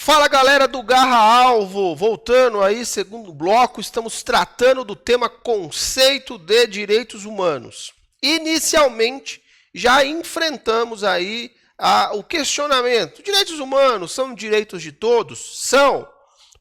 Fala galera do Garra Alvo, voltando aí, segundo bloco, estamos tratando do tema conceito de direitos humanos. Inicialmente, já enfrentamos aí o questionamento, direitos humanos são direitos de todos? São,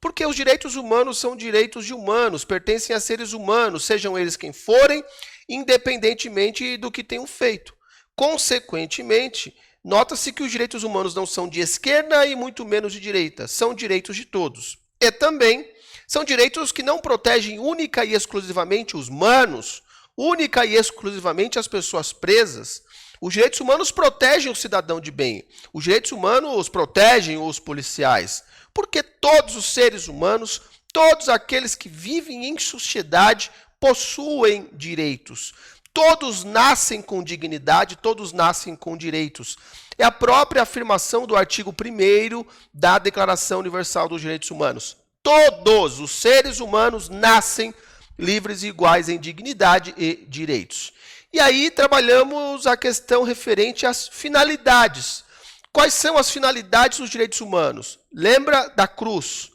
porque os direitos humanos são direitos de humanos, pertencem a seres humanos, sejam eles quem forem, independentemente do que tenham feito. Consequentemente, nota-se que os direitos humanos não são de esquerda e muito menos de direita, são direitos de todos. E também são direitos que não protegem única e exclusivamente os humanos, única e exclusivamente as pessoas presas. Os direitos humanos protegem o cidadão de bem, os direitos humanos protegem os policiais, porque todos os seres humanos, todos aqueles que vivem em sociedade, possuem direitos. Todos nascem com dignidade, todos nascem com direitos. É a própria afirmação do artigo 1º da Declaração Universal dos Direitos Humanos. Todos os seres humanos nascem livres e iguais em dignidade e direitos. E aí trabalhamos a questão referente às finalidades. Quais são as finalidades dos direitos humanos? Lembra da cruz?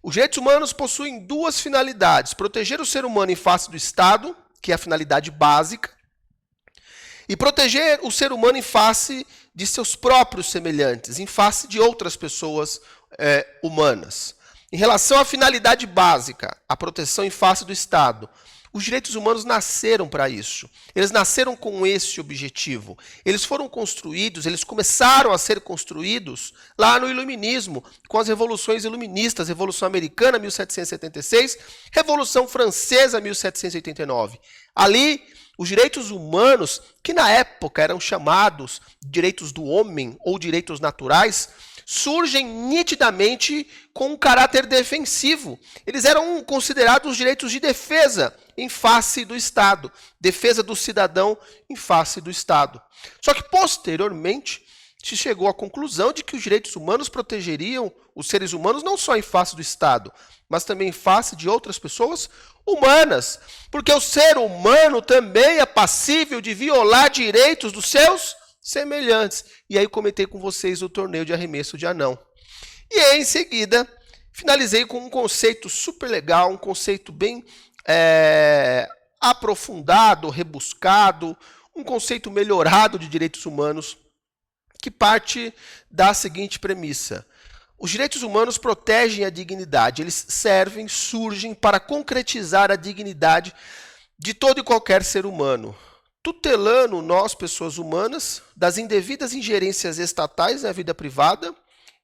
Os direitos humanos possuem duas finalidades: proteger o ser humano em face do Estado, que é a finalidade básica, e proteger o ser humano em face de seus próprios semelhantes, em face de outras pessoas humanas. Em relação à finalidade básica, a proteção em face do Estado, os direitos humanos nasceram para isso. Eles nasceram com esse objetivo. Eles foram construídos, eles começaram a ser construídos lá no Iluminismo, com as revoluções iluministas, Revolução Americana, 1776, Revolução Francesa, 1789. Ali, os direitos humanos, que na época eram chamados direitos do homem ou direitos naturais, surgem nitidamente com um caráter defensivo. Eles eram considerados direitos de defesa em face do Estado, defesa do cidadão em face do Estado. Só que, posteriormente, se chegou à conclusão de que os direitos humanos protegeriam os seres humanos não só em face do Estado, mas também em face de outras pessoas humanas, porque o ser humano também é passível de violar direitos dos seus semelhantes. E aí comentei com vocês o torneio de arremesso de anão. E aí, em seguida, finalizei com um conceito super legal, um conceito bem aprofundado, rebuscado, um conceito melhorado de direitos humanos, que parte da seguinte premissa: os direitos humanos protegem a dignidade, eles servem, surgem para concretizar a dignidade de todo e qualquer ser humano, tutelando nós, pessoas humanas, das indevidas ingerências estatais na vida privada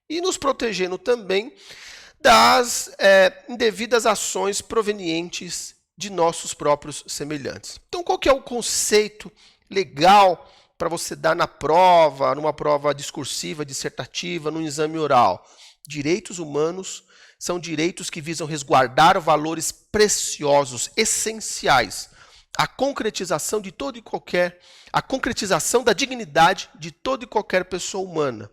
e nos protegendo também das indevidas ações provenientes de nossos próprios semelhantes. Então, qual que é o conceito legal para você dar na prova, numa prova discursiva, dissertativa, num exame oral? Direitos humanos são direitos que visam resguardar valores preciosos, essenciais, a concretização de todo e qualquer, a concretização da dignidade de toda e qualquer pessoa humana,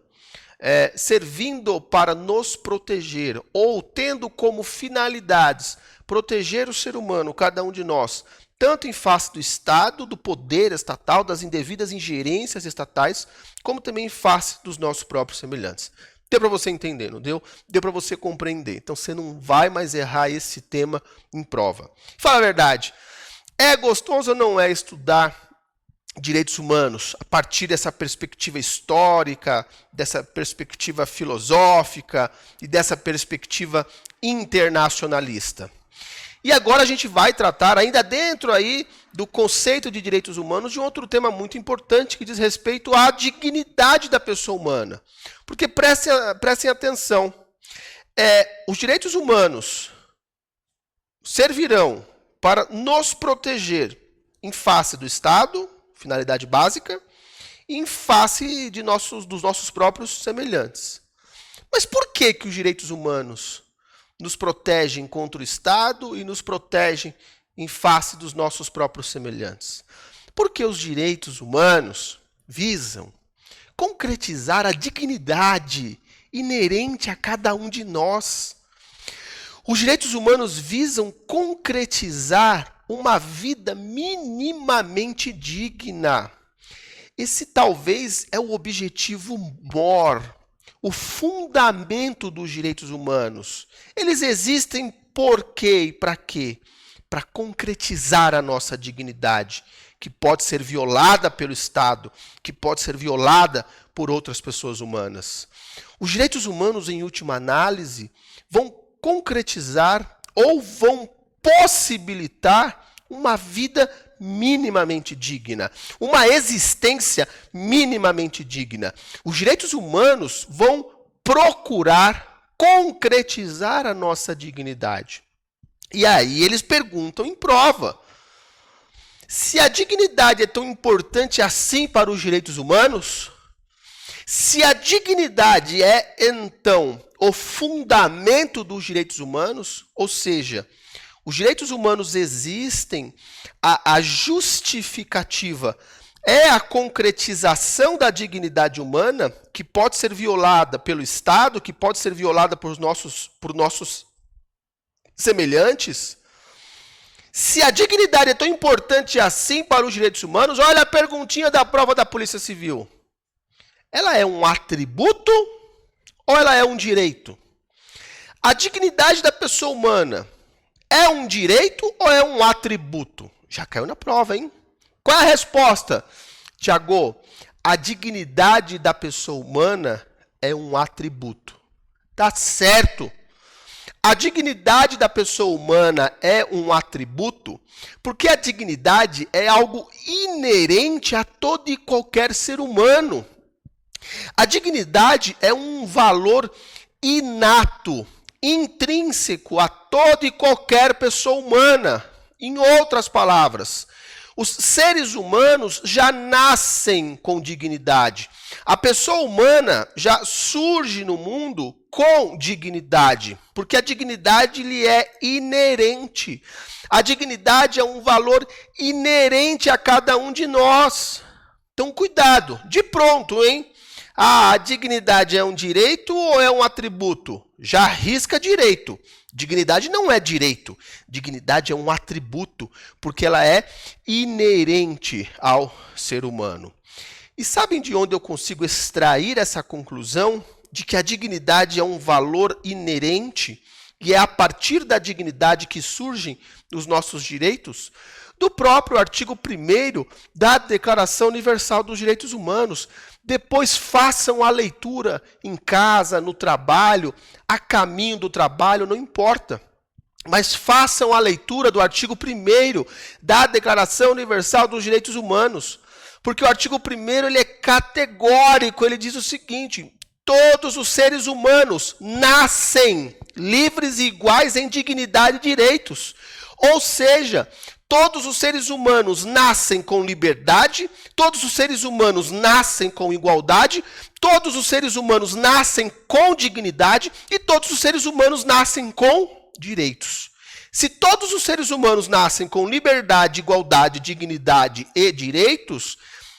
servindo para nos proteger ou tendo como finalidades proteger o ser humano, cada um de nós, tanto em face do Estado, do poder estatal, das indevidas ingerências estatais, como também em face dos nossos próprios semelhantes. Deu para você entender, não deu? Deu para você compreender. Então você não vai mais errar esse tema em prova. Fala a verdade. É gostoso ou não é estudar direitos humanos a partir dessa perspectiva histórica, dessa perspectiva filosófica e dessa perspectiva internacionalista? E agora a gente vai tratar, ainda dentro aí do conceito de direitos humanos, de um outro tema muito importante que diz respeito à dignidade da pessoa humana. Porque prestem atenção, os direitos humanos servirão para nos proteger em face do Estado, finalidade básica, e em face dos nossos próprios semelhantes. Mas por que os direitos humanos nos protegem contra o Estado e nos protegem em face dos nossos próprios semelhantes? Porque os direitos humanos visam concretizar a dignidade inerente a cada um de nós. Os direitos humanos visam concretizar uma vida minimamente digna. Esse talvez é o objetivo maior, o fundamento dos direitos humanos. Eles existem por quê e para quê? Para concretizar a nossa dignidade, que pode ser violada pelo Estado, que pode ser violada por outras pessoas humanas. Os direitos humanos, em última análise, vão concretizar ou vão possibilitar uma vida minimamente digna, uma existência minimamente digna. Os direitos humanos vão procurar concretizar a nossa dignidade. E aí eles perguntam em prova: se a dignidade é tão importante assim para os direitos humanos, se a dignidade é, então, o fundamento dos direitos humanos, ou seja, os direitos humanos existem, a justificativa é a concretização da dignidade humana, que pode ser violada pelo Estado, que pode ser violada por nossos semelhantes. Se a dignidade é tão importante assim para os direitos humanos, olha a perguntinha da prova da Polícia Civil. Ela é um atributo ou ela é um direito? A dignidade da pessoa humana é um direito ou é um atributo? Já caiu na prova, hein? Qual é a resposta, Tiago? A dignidade da pessoa humana é um atributo. Tá certo. A dignidade da pessoa humana é um atributo porque a dignidade é algo inerente a todo e qualquer ser humano. A dignidade é um valor inato, intrínseco a toda e qualquer pessoa humana. Em outras palavras, os seres humanos já nascem com dignidade. A pessoa humana já surge no mundo com dignidade, porque a dignidade lhe é inerente. A dignidade é um valor inerente a cada um de nós. Então, cuidado, de pronto, hein? A dignidade é um direito ou é um atributo? Já arrisca direito. Dignidade não é direito. Dignidade é um atributo, porque ela é inerente ao ser humano. E sabem de onde eu consigo extrair essa conclusão? De que a dignidade é um valor inerente e é a partir da dignidade que surgem os nossos direitos? Do próprio artigo 1º da Declaração Universal dos Direitos Humanos. Depois façam a leitura em casa, no trabalho, a caminho do trabalho, não importa. Mas façam a leitura do artigo 1º da Declaração Universal dos Direitos Humanos. Porque o artigo 1º ele é categórico, ele diz o seguinte: todos os seres humanos nascem livres e iguais em dignidade e direitos. Ou seja, todos os seres humanos nascem com liberdade, todos os seres humanos nascem com igualdade, todos os seres humanos nascem com dignidade e todos os seres humanos nascem com direitos. Se todos os seres humanos nascem com liberdade, igualdade, dignidade e direitos,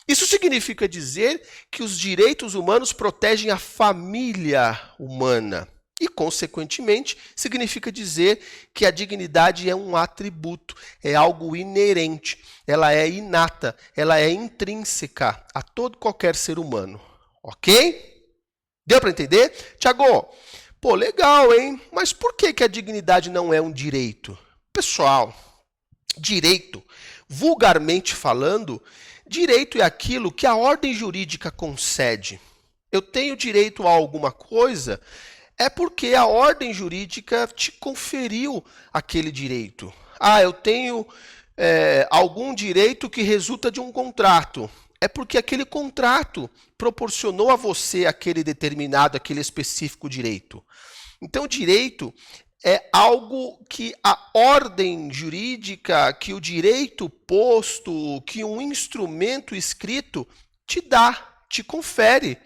isso significa dizer que os direitos humanos protegem a família humana. E, consequentemente, significa dizer que a dignidade é um atributo, é algo inerente, ela é inata, ela é intrínseca a todo qualquer ser humano. Ok? Deu para entender? Tiago, pô, legal, hein? Mas por que a dignidade não é um direito? Pessoal, direito, vulgarmente falando, direito é aquilo que a ordem jurídica concede. Eu tenho direito a alguma coisa, é porque a ordem jurídica te conferiu aquele direito. Ah, eu tenho algum direito que resulta de um contrato. É porque aquele contrato proporcionou a você aquele determinado, aquele específico direito. Então, direito é algo que a ordem jurídica, que o direito posto, que um instrumento escrito te dá, te confere.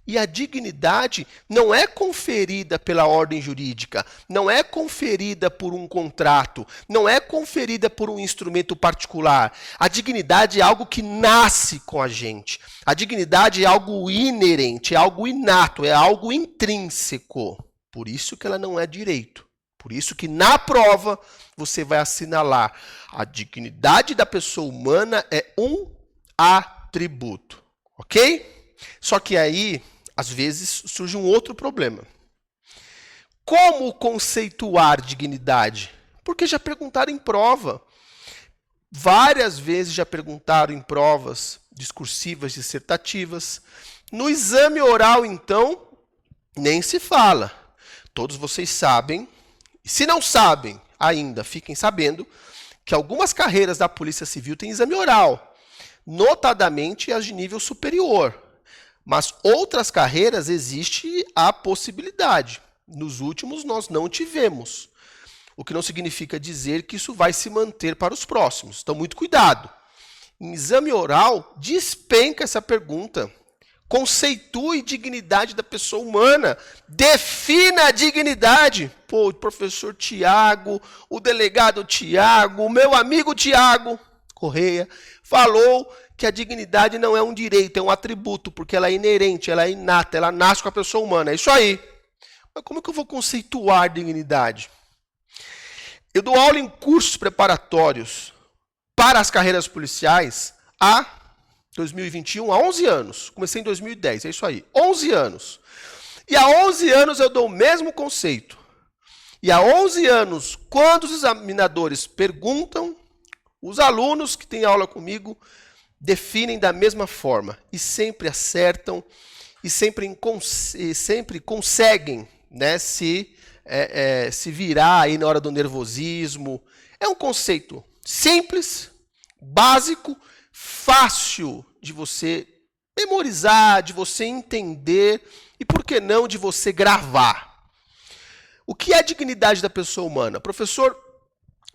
E a dignidade não é conferida pela ordem jurídica, não é conferida por um contrato, não é conferida por um instrumento particular. A dignidade é algo que nasce com a gente. A dignidade é algo inerente, é algo inato, é algo intrínseco. Por isso que ela não é direito. Por isso que na prova você vai assinalar: a dignidade da pessoa humana é um atributo. Ok? Só que aí às vezes surge um outro problema. Como conceituar dignidade? Porque já perguntaram em prova. Várias vezes já perguntaram em provas discursivas, dissertativas. No exame oral, então, nem se fala. Todos vocês sabem, e se não sabem ainda, fiquem sabendo, que algumas carreiras da Polícia Civil têm exame oral, notadamente as de nível superior. Mas outras carreiras existe a possibilidade. Nos últimos nós não tivemos. O que não significa dizer que isso vai se manter para os próximos. Então, muito cuidado. Em exame oral, despenca essa pergunta. Conceitue dignidade da pessoa humana. Defina a dignidade. Pô, o professor Tiago, o delegado Tiago, o meu amigo Tiago Correia, falou que a dignidade não é um direito, é um atributo, porque ela é inerente, ela é inata, ela nasce com a pessoa humana. É isso aí. Mas como é que eu vou conceituar dignidade? Eu dou aula em cursos preparatórios para as carreiras policiais há 2021, há 11 anos. Comecei em 2010, é isso aí. 11 anos. E há 11 anos eu dou o mesmo conceito. E há 11 anos, quando os examinadores perguntam, os alunos que têm aula comigo definem da mesma forma. E sempre acertam e sempre conseguem, né, se virar aí na hora do nervosismo. É um conceito simples, básico, fácil de você memorizar, de você entender e, por que não, de você gravar. O que é a dignidade da pessoa humana? O professor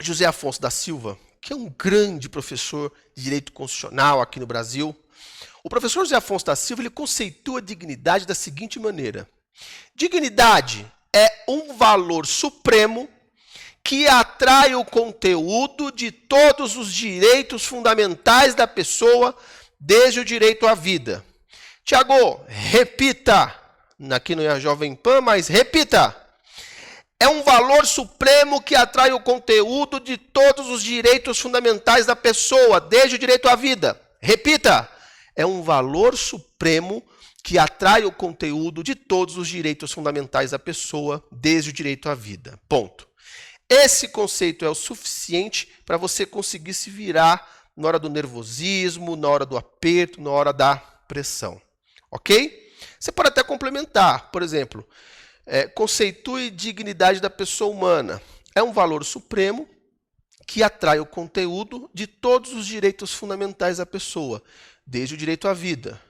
José Afonso da Silva, que é um grande professor de direito constitucional aqui no Brasil, o professor José Afonso da Silva ele conceitua a dignidade da seguinte maneira: dignidade é um valor supremo que atrai o conteúdo de todos os direitos fundamentais da pessoa, desde o direito à vida. Tiago, repita. Aqui não é a Jovem Pan, mas repita. É um valor supremo que atrai o conteúdo de todos os direitos fundamentais da pessoa, desde o direito à vida. Repita. É um valor supremo que atrai o conteúdo de todos os direitos fundamentais da pessoa, desde o direito à vida. Ponto. Esse conceito é o suficiente para você conseguir se virar na hora do nervosismo, na hora do aperto, na hora da pressão. Ok? Você pode até complementar. Por exemplo, conceitue dignidade da pessoa humana. É um valor supremo que atrai o conteúdo de todos os direitos fundamentais da pessoa, desde o direito à vida.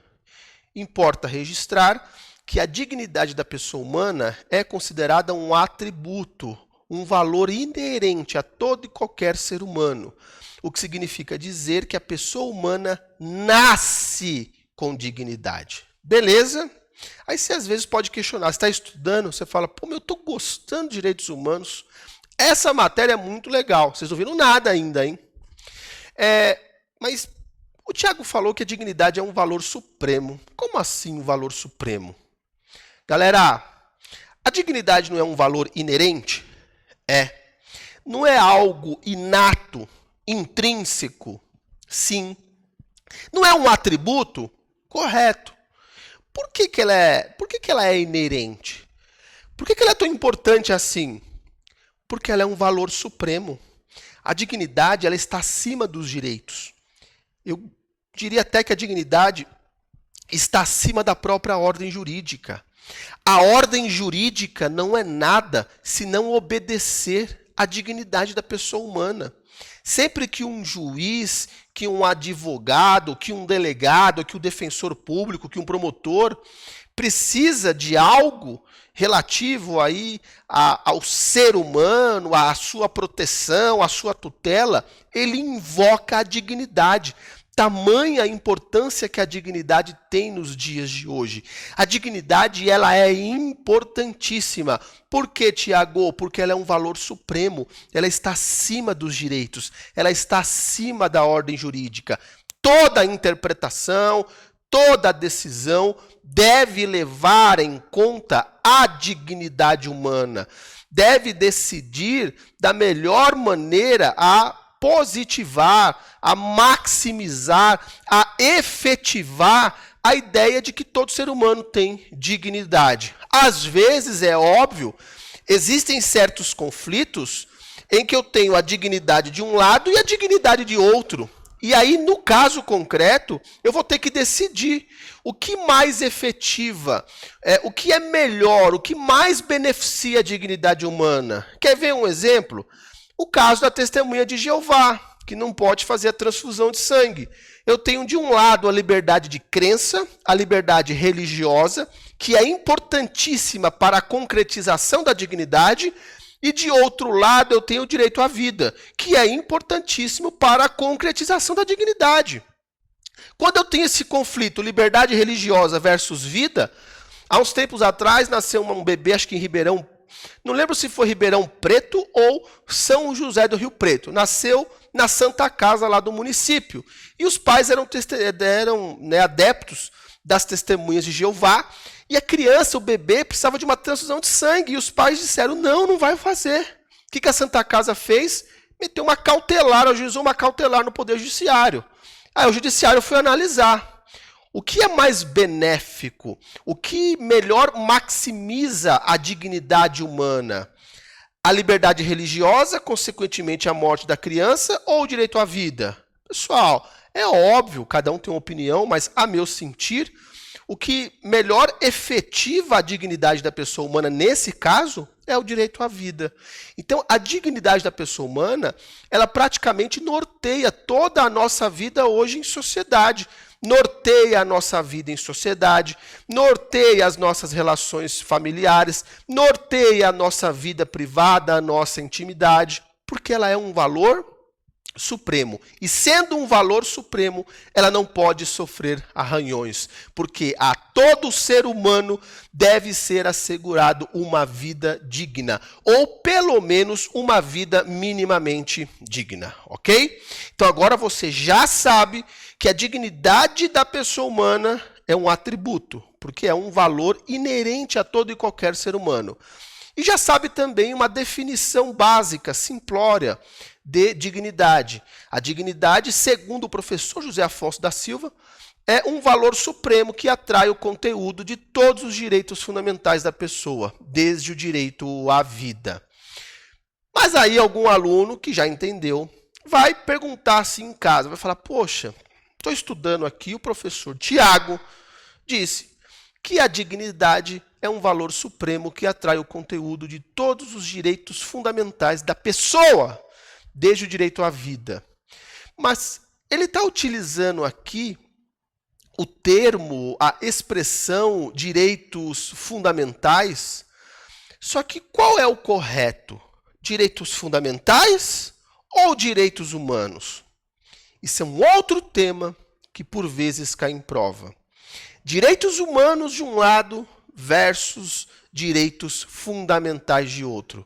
Importa registrar que a dignidade da pessoa humana é considerada um atributo, um valor inerente a todo e qualquer ser humano, o que significa dizer que a pessoa humana nasce com dignidade. Beleza? Aí você às vezes pode questionar, você está estudando, você fala, pô, eu estou gostando de direitos humanos, essa matéria é muito legal, vocês não viram nada ainda, hein? Mas o Tiago falou que a dignidade é um valor supremo. Como assim um valor supremo? Galera, a dignidade não é um valor inerente? Não é algo inato, intrínseco? Sim. Não é um atributo? Correto. Por que ela é inerente? Por que ela é tão importante assim? Porque ela é um valor supremo. A dignidade ela está acima dos direitos. Eu diria até que a dignidade está acima da própria ordem jurídica. A ordem jurídica não é nada se não obedecer à dignidade da pessoa humana. Sempre que um juiz, que um advogado, que um delegado, que o defensor público, que um promotor precisa de algo relativo aí ao ser humano, à sua proteção, à sua tutela, ele invoca a dignidade. Tamanha a importância que a dignidade tem nos dias de hoje. A dignidade ela é importantíssima. Por quê, Tiago? Porque ela é um valor supremo. Ela está acima dos direitos. Ela está acima da ordem jurídica. Toda interpretação, toda decisão deve levar em conta a dignidade humana. Deve decidir da melhor maneira a positivar, a maximizar, a efetivar a ideia de que todo ser humano tem dignidade. Às vezes, é óbvio, existem certos conflitos em que eu tenho a dignidade de um lado e a dignidade de outro. E aí, no caso concreto, eu vou ter que decidir o que mais efetiva, o que é melhor, o que mais beneficia a dignidade humana. Quer ver um exemplo? O caso da testemunha de Jeová, que não pode fazer a transfusão de sangue. Eu tenho, de um lado, a liberdade de crença, a liberdade religiosa, que é importantíssima para a concretização da dignidade, e, de outro lado, eu tenho o direito à vida, que é importantíssimo para a concretização da dignidade. Quando eu tenho esse conflito, liberdade religiosa versus vida, há uns tempos atrás nasceu um bebê, acho que em Ribeirão, não lembro se foi Ribeirão Preto ou São José do Rio Preto. Nasceu na Santa Casa lá do município. E os pais eram adeptos das testemunhas de Jeová. E a criança, o bebê, precisava de uma transfusão de sangue. E os pais disseram, não vai fazer. O que a Santa Casa fez? Meteu uma cautelar, ajuizou uma cautelar no Poder Judiciário. Aí o Judiciário foi analisar. O que é mais benéfico? O que melhor maximiza a dignidade humana? A liberdade religiosa, consequentemente a morte da criança, ou o direito à vida? Pessoal, é óbvio, cada um tem uma opinião, mas a meu sentir, o que melhor efetiva a dignidade da pessoa humana nesse caso é o direito à vida. Então, a dignidade da pessoa humana, ela praticamente norteia toda a nossa vida hoje em sociedade. Norteia a nossa vida em sociedade, norteia as nossas relações familiares, norteia a nossa vida privada, a nossa intimidade, porque ela é um valor supremo. E sendo um valor supremo, ela não pode sofrer arranhões, porque a todo ser humano deve ser assegurado uma vida digna, ou pelo menos uma vida minimamente digna, ok? Então agora você já sabe que a dignidade da pessoa humana é um atributo, porque é um valor inerente a todo e qualquer ser humano. E já sabe também uma definição básica, simplória, de dignidade. A dignidade, segundo o professor José Afonso da Silva, é um valor supremo que atrai o conteúdo de todos os direitos fundamentais da pessoa, desde o direito à vida. Mas aí algum aluno que já entendeu vai perguntar assim em casa, vai falar, poxa, estou estudando aqui, o professor Tiago disse que a dignidade é um valor supremo que atrai o conteúdo de todos os direitos fundamentais da pessoa, desde o direito à vida. Mas ele está utilizando aqui o termo, a expressão direitos fundamentais, só que qual é o correto? Direitos fundamentais ou direitos humanos? Isso é um outro tema que por vezes cai em prova. Direitos humanos de um lado versus direitos fundamentais de outro.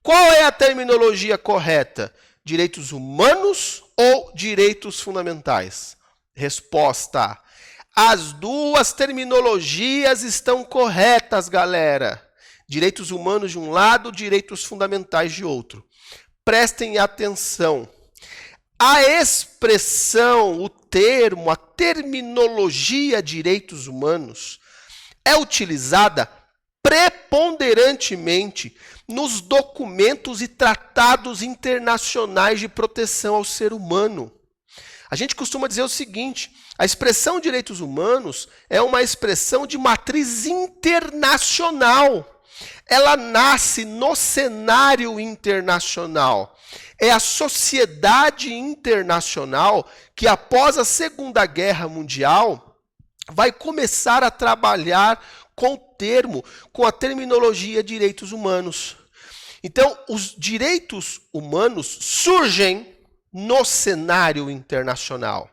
Qual é a terminologia correta? Direitos humanos ou direitos fundamentais? Resposta: as duas terminologias estão corretas, galera. Direitos humanos de um lado, direitos fundamentais de outro. Prestem atenção. A expressão, o termo, a terminologia direitos humanos é utilizada preponderantemente nos documentos e tratados internacionais de proteção ao ser humano. A gente costuma dizer o seguinte, a expressão direitos humanos é uma expressão de matriz internacional. Ela nasce no cenário internacional. É a sociedade internacional que, após a Segunda Guerra Mundial, vai começar a trabalhar com o termo, com a terminologia direitos humanos. Então, os direitos humanos surgem no cenário internacional.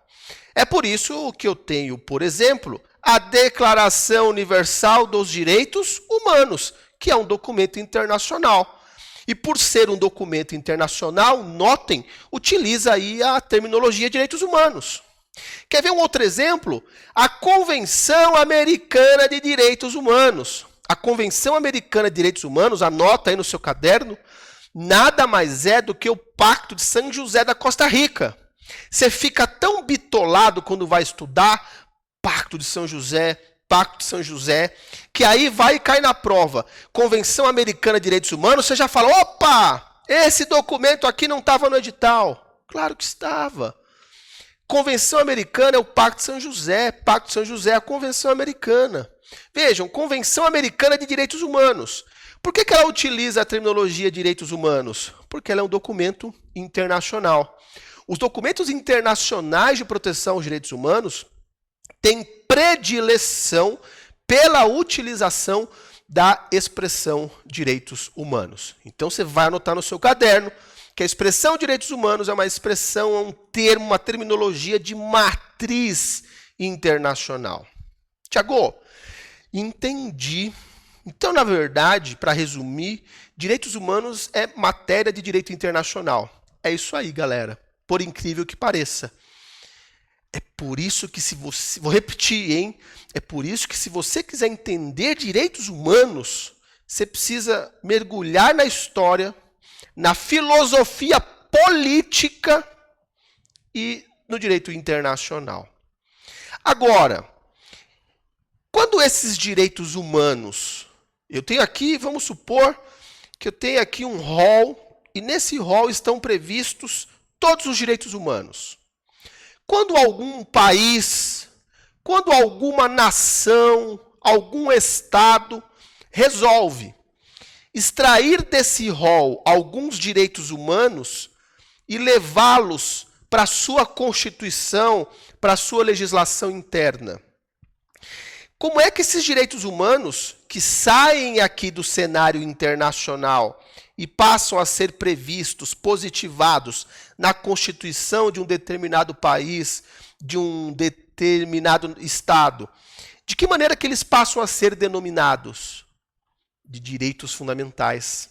É por isso que eu tenho, por exemplo, a Declaração Universal dos Direitos Humanos, que é um documento internacional. E por ser um documento internacional, notem, utiliza aí a terminologia direitos humanos. Quer ver um outro exemplo? A Convenção Americana de Direitos Humanos. A Convenção Americana de Direitos Humanos, anota aí no seu caderno, nada mais é do que o Pacto de São José da Costa Rica. Você fica tão bitolado quando vai estudar Pacto de São José, Pacto de São José, que aí vai e cai na prova. Convenção Americana de Direitos Humanos, você já fala, opa, esse documento aqui não estava no edital. Claro que estava. Convenção Americana é o Pacto de São José, Pacto de São José é a Convenção Americana. Vejam, Convenção Americana de Direitos Humanos. Por que ela utiliza a terminologia direitos humanos? Porque ela é um documento internacional. Os documentos internacionais de proteção aos direitos humanos têm predileção pela utilização da expressão direitos humanos. Então você vai anotar no seu caderno que a expressão direitos humanos é uma expressão, é um termo, uma terminologia de matriz internacional. Tiago, entendi. Então, na verdade, para resumir, direitos humanos é matéria de direito internacional. É isso aí, galera. Por incrível que pareça. É por isso que se você... Vou repetir, hein? É por isso que se você quiser entender direitos humanos, você precisa mergulhar na história, na filosofia política e no direito internacional. Agora, quando esses direitos humanos... Eu tenho aqui, vamos supor que eu tenho aqui um rol, e nesse rol estão previstos todos os direitos humanos. Quando algum país, quando alguma nação, algum estado resolve extrair desse rol alguns direitos humanos e levá-los para a sua Constituição, para a sua legislação interna, como é que esses direitos humanos, que saem aqui do cenário internacional e passam a ser previstos, positivados na Constituição de um determinado país, de um determinado estado, de que maneira que eles passam a ser denominados? De direitos fundamentais.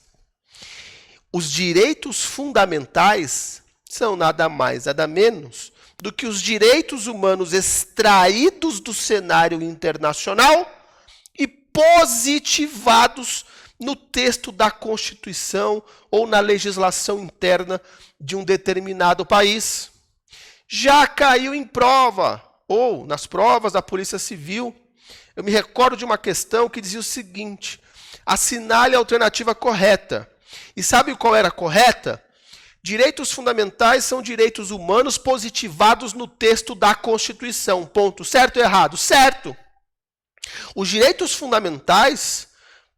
Os direitos fundamentais são nada mais, nada menos do que os direitos humanos extraídos do cenário internacional e positivados no texto da Constituição ou na legislação interna de um determinado país. Já caiu em prova, ou nas provas da Polícia Civil, eu me recordo de uma questão que dizia o seguinte: assinale a alternativa correta. E sabe qual era a correta? Direitos fundamentais são direitos humanos positivados no texto da Constituição. Ponto. Certo ou errado? Certo. Os direitos fundamentais,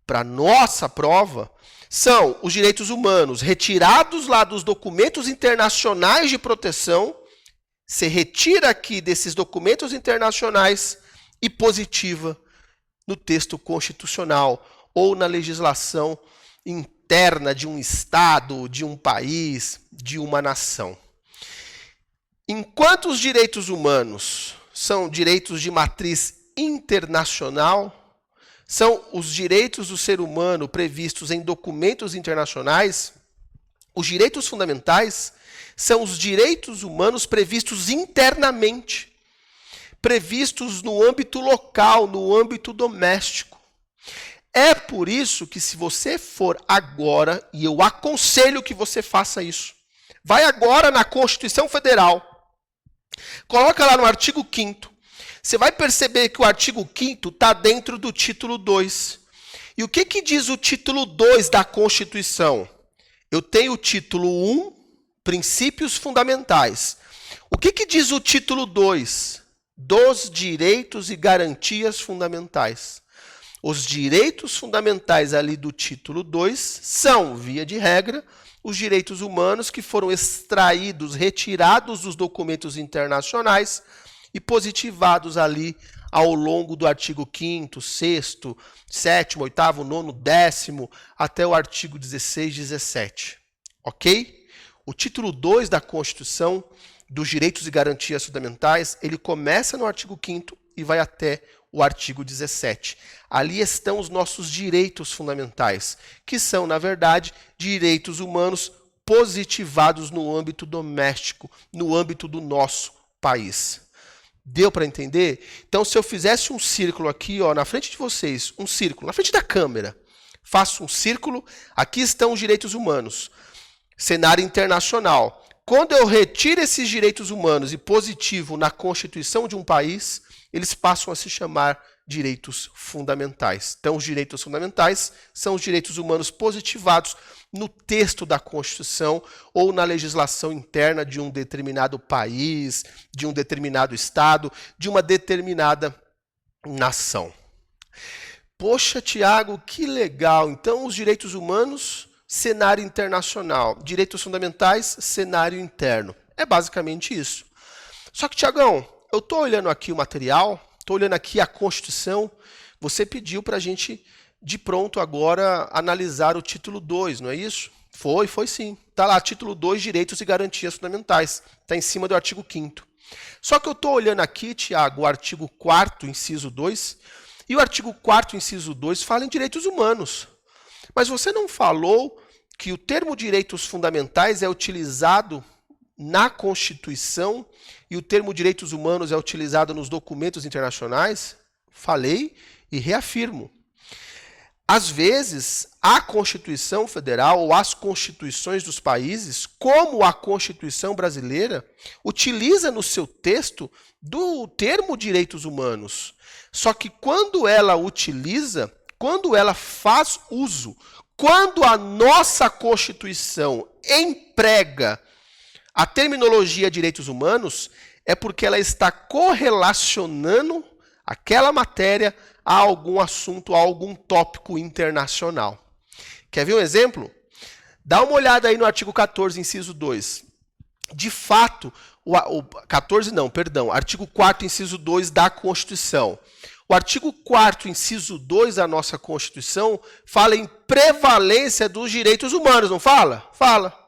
para nossa prova, são os direitos humanos retirados lá dos documentos internacionais de proteção. Se retira aqui desses documentos internacionais e positiva no texto constitucional ou na legislação interna de um estado, de um país, de uma nação. Enquanto os direitos humanos são direitos de matriz internacional, são os direitos do ser humano previstos em documentos internacionais, os direitos fundamentais são os direitos humanos previstos internamente, previstos no âmbito local, no âmbito doméstico. É por isso que se você for agora, e eu aconselho que você faça isso, vai agora na Constituição Federal, coloca lá no artigo 5º, você vai perceber que o artigo 5º está dentro do título 2. E o que diz o título 2 da Constituição? Eu tenho o título 1, princípios fundamentais. O que diz o título 2? Dos direitos e garantias fundamentais. Os direitos fundamentais ali do título 2 são, via de regra, os direitos humanos que foram extraídos, retirados dos documentos internacionais e positivados ali ao longo do artigo 5º, 6º, 7º, 8º, 9º, 10º, até o artigo 16, 17. Ok? O título 2 da Constituição, dos direitos e garantias fundamentais, ele começa no artigo 5º e vai até o artigo 17. Ali estão os nossos direitos fundamentais, que são, na verdade, direitos humanos positivados no âmbito doméstico, no âmbito do nosso país. Deu para entender? Então, se eu fizesse um círculo aqui, ó, na frente de vocês, um círculo, na frente da câmera, faço um círculo, aqui estão os direitos humanos. Cenário internacional. Quando eu retiro esses direitos humanos e positivo na Constituição de um país, eles passam a se chamar direitos fundamentais. Então, os direitos fundamentais são os direitos humanos positivados no texto da Constituição ou na legislação interna de um determinado país, de um determinado estado, de uma determinada nação. Poxa, Tiago, que legal! Então, os direitos humanos, cenário internacional. Direitos fundamentais, cenário interno. É basicamente isso. Só que, Tiagão, eu estou olhando aqui o material, estou olhando aqui a Constituição, você pediu para a gente, de pronto agora, analisar o título 2, não é isso? Foi sim. Está lá, título 2, Direitos e Garantias Fundamentais. Está em cima do artigo 5º. Só que eu estou olhando aqui, Tiago, o artigo 4º, inciso 2, e o artigo 4º, inciso 2, fala em direitos humanos. Mas você não falou que o termo direitos fundamentais é utilizado na Constituição e o termo direitos humanos é utilizado nos documentos internacionais? Falei e reafirmo. Às vezes, a Constituição Federal ou as constituições dos países, como a Constituição brasileira, utiliza no seu texto do termo direitos humanos. Só que quando ela utiliza, quando ela faz uso, quando a nossa Constituição emprega a terminologia direitos humanos, é porque ela está correlacionando aquela matéria a algum assunto, a algum tópico internacional. Quer ver um exemplo? Dá uma olhada aí no artigo 14, inciso 2. De fato, artigo 4º, inciso 2 da Constituição. O artigo 4º, inciso 2 da nossa Constituição fala em prevalência dos direitos humanos, não fala? Fala.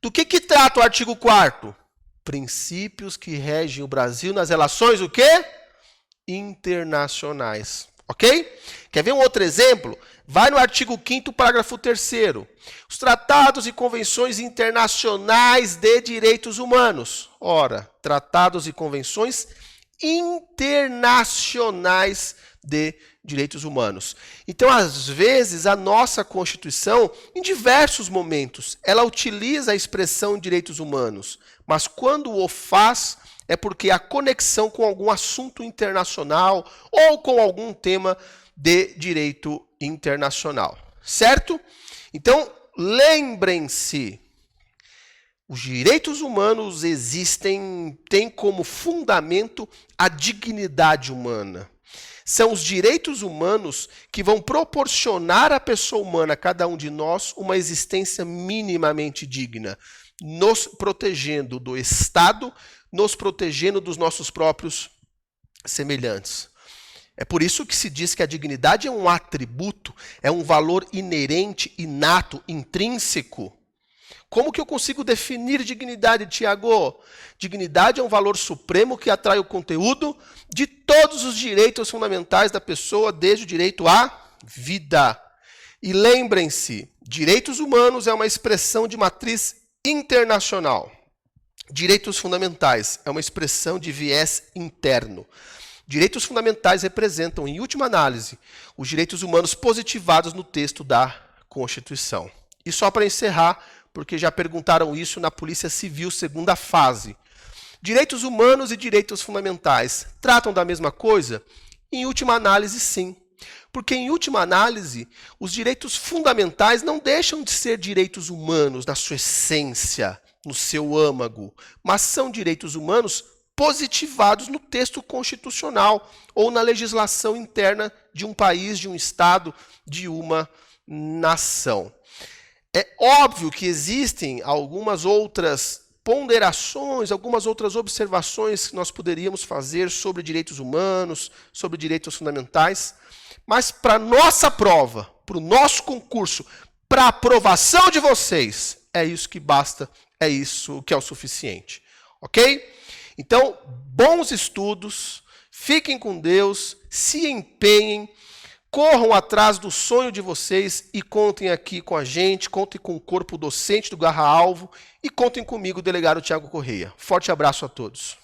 Do que trata o artigo 4º? Princípios que regem o Brasil nas relações, o quê? Internacionais. Ok? Quer ver um outro exemplo? Vai no artigo 5º, parágrafo 3º. Os tratados e convenções internacionais de direitos humanos. Ora, tratados e convenções internacionais de direitos humanos. Então, às vezes, a nossa Constituição, em diversos momentos, ela utiliza a expressão direitos humanos, mas quando o faz, é porque há conexão com algum assunto internacional ou com algum tema de direito internacional. Certo? Então, lembrem-se, os direitos humanos existem, têm como fundamento a dignidade humana. São os direitos humanos que vão proporcionar à pessoa humana, a cada um de nós, uma existência minimamente digna, nos protegendo do Estado, nos protegendo dos nossos próprios semelhantes. É por isso que se diz que a dignidade é um atributo, é um valor inerente, inato, intrínseco. Como que eu consigo definir dignidade, Tiago? Dignidade é um valor supremo que atrai o conteúdo de todos os direitos fundamentais da pessoa, desde o direito à vida. E lembrem-se, direitos humanos é uma expressão de matriz internacional. Direitos fundamentais é uma expressão de viés interno. Direitos fundamentais representam, em última análise, os direitos humanos positivados no texto da Constituição. E só para encerrar, porque já perguntaram isso na Polícia Civil, segunda fase. Direitos humanos e direitos fundamentais tratam da mesma coisa? Em última análise, sim. Porque, em última análise, os direitos fundamentais não deixam de ser direitos humanos na sua essência, no seu âmago, mas são direitos humanos positivados no texto constitucional ou na legislação interna de um país, de um estado, de uma nação. É óbvio que existem algumas outras ponderações, algumas outras observações que nós poderíamos fazer sobre direitos humanos, sobre direitos fundamentais, mas para nossa prova, para o nosso concurso, para a aprovação de vocês, é isso que basta, é isso que é o suficiente. Ok? Então, bons estudos, fiquem com Deus, se empenhem, corram atrás do sonho de vocês e contem aqui com a gente, contem com o corpo docente do Garra Alvo e contem comigo, delegado Tiago Correia. Forte abraço a todos.